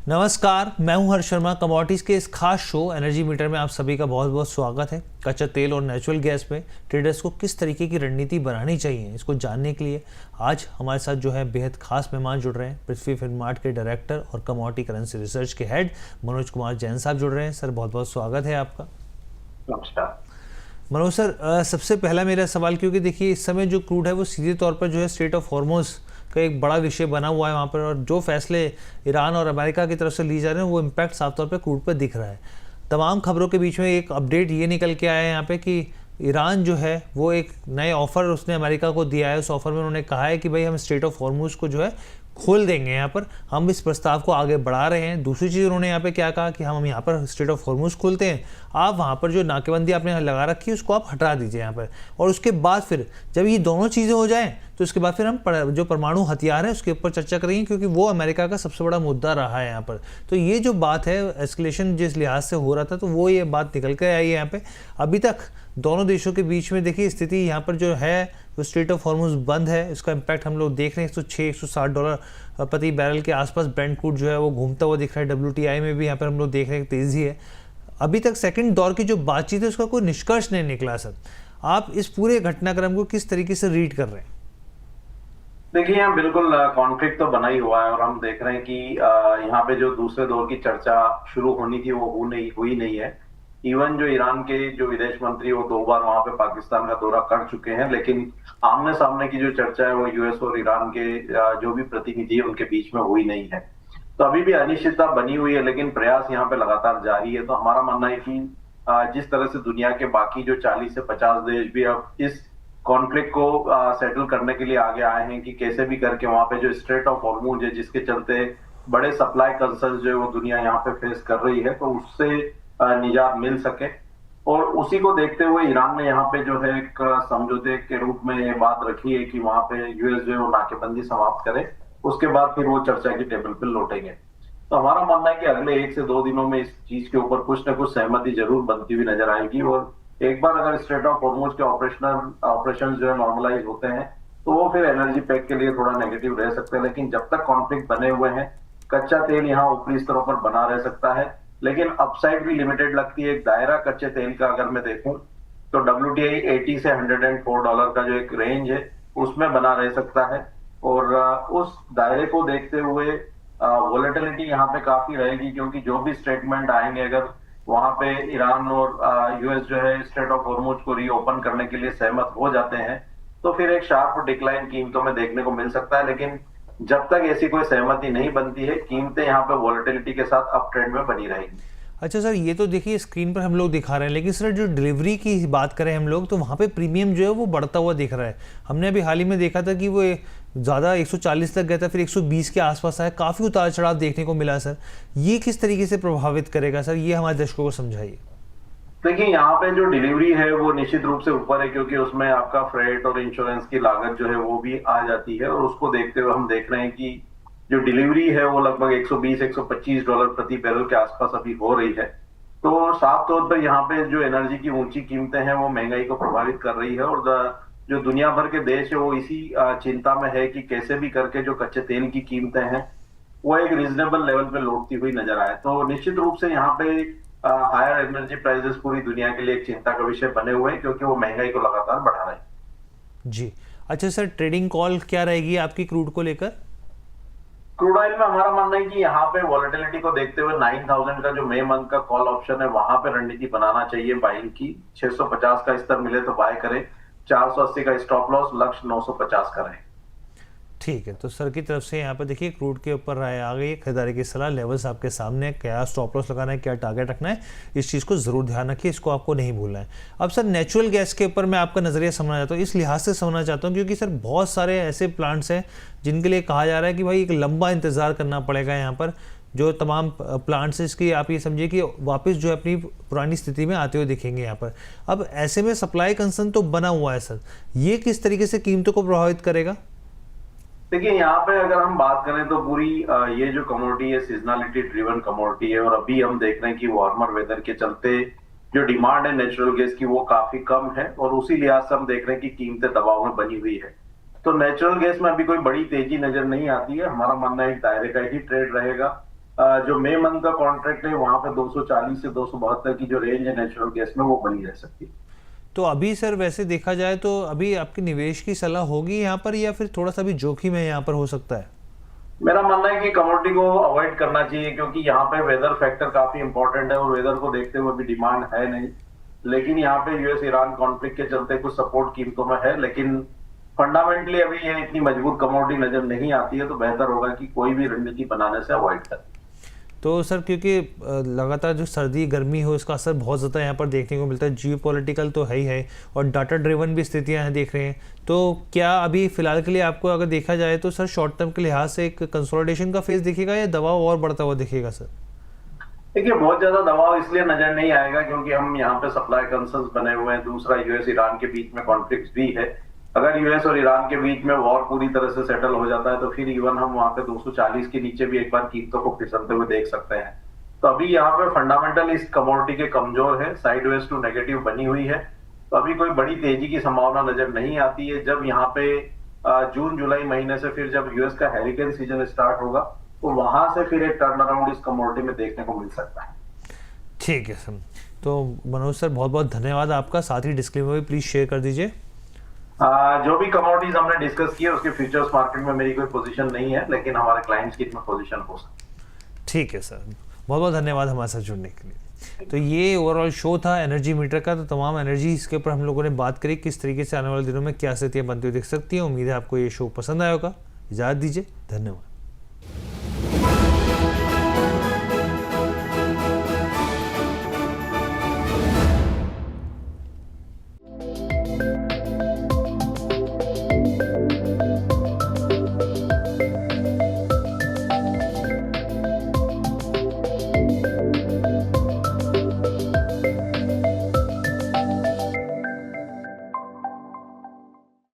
नमस्कार, मैं हूं हर्ष शर्मा। कमोडिटीज़ के इस खास शो एनर्जी मीटर में आप सभी का बहुत बहुत स्वागत है। कच्चा तेल और नेचुरल गैस में ट्रेडर्स को किस तरीके की रणनीति बनानी चाहिए, इसको जानने के लिए आज हमारे साथ जो है बेहद खास मेहमान जुड़ रहे हैं। पृथ्वी फिनमार्ट के डायरेक्टर और कमोडिटी करेंसी रिसर्च के हेड मनोज कुमार जैन साहब जुड़ रहे हैं। सर, बहुत बहुत स्वागत है आपका। नमस्कार मनोज सर, सबसे पहला मेरा सवाल, क्योंकि देखिए इस समय जो क्रूड है वो सीधे तौर पर जो है स्ट्रेट ऑफ हॉर्मुज़ का एक बड़ा विषय बना हुआ है वहाँ पर, और जो फैसले ईरान और अमेरिका की तरफ से ली जा रहे हैं वो इम्पैक्ट साफ तौर पे क्रूड पर दिख रहा है। तमाम खबरों के बीच में एक अपडेट ये निकल के आया है यहाँ पे कि ईरान जो है वो एक नए ऑफ़र उसने अमेरिका को दिया है। उस ऑफ़र में उन्होंने कहा है कि भाई हम स्ट्रेट ऑफ हॉर्मुज़ को जो है खोल देंगे, यहाँ पर हम इस प्रस्ताव को आगे बढ़ा रहे हैं। दूसरी चीज़ उन्होंने यहाँ पे क्या कहा कि हम यहाँ पर स्ट्रेट ऑफ हॉर्मुज़ खोलते हैं, आप वहाँ पर जो नाकेबंदी आपने लगा रखी है उसको आप हटा दीजिए यहाँ पर, और उसके बाद फिर जब ये दोनों चीज़ें हो जाएं तो उसके बाद फिर हम जो परमाणु हथियार है उसके ऊपर चर्चा करेंगे, क्योंकि वो अमेरिका का सबसे बड़ा मुद्दा रहा है यहाँ पर। तो ये जो बात है एस्केलेशन जिस लिहाज से हो रहा था, तो वो ये बात निकल कर आई है यहाँ पे। अभी तक दोनों देशों के बीच में देखिए स्थिति यहाँ पर जो है वो स्ट्रेट ऑफ हॉर्मुज़ बंद है। इसका इम्पैक्ट हम लोग देख रहे हैं, 106-160 डॉलर प्रति बैरल के आसपास ब्रेंट क्रूड जो है वो घूमता हुआ दिख रहा है। WTI में भी यहाँ पर हम लोग देख रहे हैं तेज़ी है। अभी तक सेकंड दौर की जो बातचीत है उसका कोई निष्कर्ष नहीं निकला। सर, आप इस पूरे घटनाक्रम को किस तरीके से रीड कर रहे हैं? देखिए, यहाँ बिल्कुल कॉन्फ्लिक्ट तो बना ही हुआ है और हम देख रहे हैं कि यहाँ पे जो दूसरे दौर की चर्चा शुरू होनी थी वो हुई नहीं है। इवन जो ईरान के जो विदेश मंत्री वो 2 बार वहां पे पाकिस्तान का दौरा कर चुके हैं, लेकिन आमने सामने की जो चर्चा है वो यूएस और ईरान के जो भी प्रतिनिधि है उनके बीच में हुई नहीं है। तो अभी भी अनिश्चितता बनी हुई है, लेकिन प्रयास यहाँ पे लगातार जारी है। तो हमारा मानना है कि जिस तरह से दुनिया के बाकी जो 40 से 50 देश भी अब इस कॉन्फ्लिक्ट को सेटल करने के लिए आगे आए हैं कि कैसे भी करके वहां पे जो स्ट्रेट ऑफ हॉर्मुज़ है जिसके चलते बड़े सप्लाई कंसर्न जो है वो दुनिया यहाँ पे फेस कर रही है, तो उससे निजात मिल सके। और उसी को देखते हुए ईरान ने यहाँ पे जो है एक समझौते के रूप में ये बात रखी है कि वहां पे यूएस जो है वो नाकेबंदी समाप्त करे, उसके बाद फिर वो चर्चा की टेबल पर लौटेंगे। तो हमारा मानना है कि अगले 1 से 2 दिनों में इस चीज के ऊपर कुछ ना कुछ सहमति जरूर बनती हुई नजर आएगी। और एक बार अगर स्ट्रेट ऑफ हॉर्मुज़ के ऑपरेशन जो है नॉर्मलाइज होते हैं तो वो फिर एनर्जी पैक के लिए थोड़ा नेगेटिव रह सकते हैं। लेकिन जब तक कॉन्फ्लिक्ट बने हुए हैं, कच्चा तेल यहाँ ऊपरी स्तरों पर बना रह सकता है, लेकिन अपसाइड भी लिमिटेड लगती है। एक दायरा कच्चे तेल का अगर मैं देखूं तो WTI 80 से 104 डॉलर का जो एक रेंज है उसमें बना रह सकता है। और उस दायरे को देखते हुए वोलेटिलिटी यहाँ पे काफी रहेगी, क्योंकि जो भी स्टेटमेंट आएंगे, अगर वहां पे ईरान और यूएस जो है स्ट्रेट ऑफ हॉर्मुज़ को रीओपन करने के लिए सहमत हो जाते हैं तो फिर एक शार्प डिक्लाइन कीमतों में देखने को मिल सकता है। लेकिन जब तक ऐसी कोई सहमति नहीं बनती है, कीमतें यहाँ पे वोलेटिलिटी के साथ अप ट्रेंड में बनी रहेंगी। अच्छा सर, ये तो देखिए स्क्रीन पर हम लोग दिखा रहे हैं, लेकिन सर जो डिलीवरी की बात करें हम लोग तो वहाँ पे प्रीमियम जो है वो बढ़ता हुआ दिख रहा है। हमने अभी हाल ही में देखा था कि वो ज़्यादा 140 तक गया था, फिर 120 के आसपास आया, काफ़ी उतार चढ़ाव देखने को मिला। सर, ये किस तरीके से प्रभावित करेगा सर, ये हमारे दर्शकों को समझाइए। देखिए, यहाँ पे जो डिलीवरी है वो निश्चित रूप से ऊपर है, क्योंकि उसमें आपका फ्रेट और इंश्योरेंस की लागत जो है वो भी आ जाती है। और उसको देखते हुए हम देख रहे हैं कि जो डिलीवरी है वो लगभग 120-125 डॉलर प्रति बैरल के आसपास अभी हो रही है। तो साफ तौर पर यहाँ पे जो एनर्जी की ऊंची कीमतें हैं वो महंगाई को प्रभावित कर रही है। और जो दुनिया भर के देश है वो इसी चिंता में है कि कैसे भी करके जो कच्चे तेल की कीमतें हैं वो एक रीजनेबल लेवल पे लौटती हुई नजर आए। तो निश्चित रूप से यहाँ पे हायर एनर्जी प्राइसेस पूरी दुनिया के लिए एक चिंता का विषय बने हुए हैं, क्योंकि वो महंगाई को लगातार बढ़ा रहे हैं। जी, अच्छा सर, ट्रेडिंग कॉल क्या रहेगी आपकी क्रूड को लेकर? क्रूड ऑयल में हमारा मानना है कि यहाँ पे वॉलेटिलिटी को देखते हुए 9000 का जो मई मंथ का कॉल ऑप्शन है वहां पे रणनीति बनाना चाहिए बाइंग की। 650 का स्तर मिले तो बाय करें, 480 का स्टॉप लॉस, लक्ष्य 950 का रहे। ठीक है, तो सर की तरफ से यहाँ पर देखिए क्रूड के ऊपर राय आ गई, खरीदारी की सलाह, लेवल्स आपके सामने, क्या स्टॉप लॉस लगाना है, क्या टारगेट रखना है, इस चीज़ को ज़रूर ध्यान रखिए, इसको आपको नहीं भूलना है। अब सर नेचुरल गैस के ऊपर मैं आपका नज़रिया समझना चाहता हूँ, इस लिहाज से समझना चाहता हूँ क्योंकि सर बहुत सारे ऐसे प्लांट्स हैं जिनके लिए कहा जा रहा है कि भाई एक लंबा इंतज़ार करना पड़ेगा। यहाँ पर जो तमाम प्लांट्स इसकी आप ये समझिए कि वापस जो है अपनी पुरानी स्थिति में आते हुए दिखेंगे यहाँ पर। अब ऐसे में सप्लाई कंसर्न तो बना हुआ है सर, ये किस तरीके से कीमतों को प्रभावित करेगा? देखिए, यहाँ पे अगर हम बात करें तो पूरी ये जो कमोडिटी है सीजनलिटी ड्रिवन कमोडिटी है, और अभी हम देख रहे हैं कि वार्मर वेदर के चलते जो डिमांड है नेचुरल गैस की वो काफी कम है, और उसी लिहाज से हम देख रहे हैं कि कीमतें दबाव में बनी हुई है। तो नेचुरल गैस में अभी कोई बड़ी तेजी नजर नहीं आती है। हमारा मानना है एक दायरे का ही ट्रेड रहेगा। जो मई मंथ का कॉन्ट्रैक्ट है वहां पे 240 से 272 की जो रेंज है नेचुरल गैस में वो बनी रह सकती है। तो अभी सर वैसे देखा जाए तो अभी आपकी निवेश की सलाह होगी यहाँ पर, या फिर थोड़ा सा भी जोखिम है यहाँ पर हो सकता है? मेरा मानना है कि कमोडिटी को अवॉइड करना चाहिए, क्योंकि यहाँ पे वेदर फैक्टर काफी इंपॉर्टेंट है और वेदर को देखते हुए भी डिमांड है नहीं। लेकिन यहाँ पे यूएस ईरान कॉन्फ्लिक्ट के चलते कुछ सपोर्ट कीमतों में है, लेकिन फंडामेंटली अभी ये इतनी मजबूत कमोडिटी नजर नहीं आती है, तो बेहतर होगा कि कोई भी रणनीति बनाने से अवॉइड करें। तो सर क्योंकि लगातार जो सर्दी गर्मी हो इसका असर बहुत ज़्यादा यहाँ पर देखने को मिलता है, जियो पॉलिटिकल तो है ही है और डाटा ड्रिवन भी स्थितियाँ हैं देख रहे हैं, तो क्या अभी फिलहाल के लिए आपको अगर देखा जाए तो सर शॉर्ट टर्म के लिहाज से एक कंसोलिडेशन का फेज दिखेगा या दबाव और बढ़ता हुआ दिखेगा सर? देखिए, बहुत ज्यादा दबाव इसलिए नजर नहीं आएगा क्योंकि हम यहाँ पे सप्लाई कंसर्न्स बने हुए हैं। दूसरा, यूएस ईरान के बीच में कॉन्फ्लिक्ट भी है। अगर यूएस और ईरान के बीच में वॉर पूरी तरह से सेटल हो जाता है तो फिर इवन हम वहां पे 240 के नीचे भी एक बार कीमतों को फिसलते हुए देख सकते हैं। तो अभी यहाँ पे फंडामेंटल इस कमोडिटी के कमजोर है, साइडवेज टू नेगेटिव बनी हुई है। तो अभी कोई बड़ी तेजी की संभावना नजर नहीं आती है। जब यहाँ पे जून जुलाई महीने से फिर जब यूएस का हैरिकेन सीजन स्टार्ट होगा तो वहां से फिर एक टर्न अराउंड इस कमोडिटी में देखने को मिल सकता है। ठीक है सर, तो मनोज सर बहुत बहुत धन्यवाद आपका। साथ ही डिस्क्लेमर भी प्लीज शेयर कर दीजिए। जो भी कमोडिटीज हमने डिस्कस किए उसके फ्यूचर्स मार्केट में मेरी कोई पोजीशन नहीं है, लेकिन हमारे क्लाइंट्स की इसमें पोजीशन हो सकती है। ठीक है सर, बहुत बहुत धन्यवाद हमारे साथ जुड़ने के लिए। तो ये ओवरऑल शो था एनर्जी मीटर का। तो तमाम एनर्जी इसके ऊपर हम लोगों ने बात करी, किस तरीके से आने वाले दिनों में क्या स्थितियाँ बनती हुई दिख सकती हैं। उम्मीद है आपको ये शो पसंद आया होगा। इजाज़त दीजिए, धन्यवाद।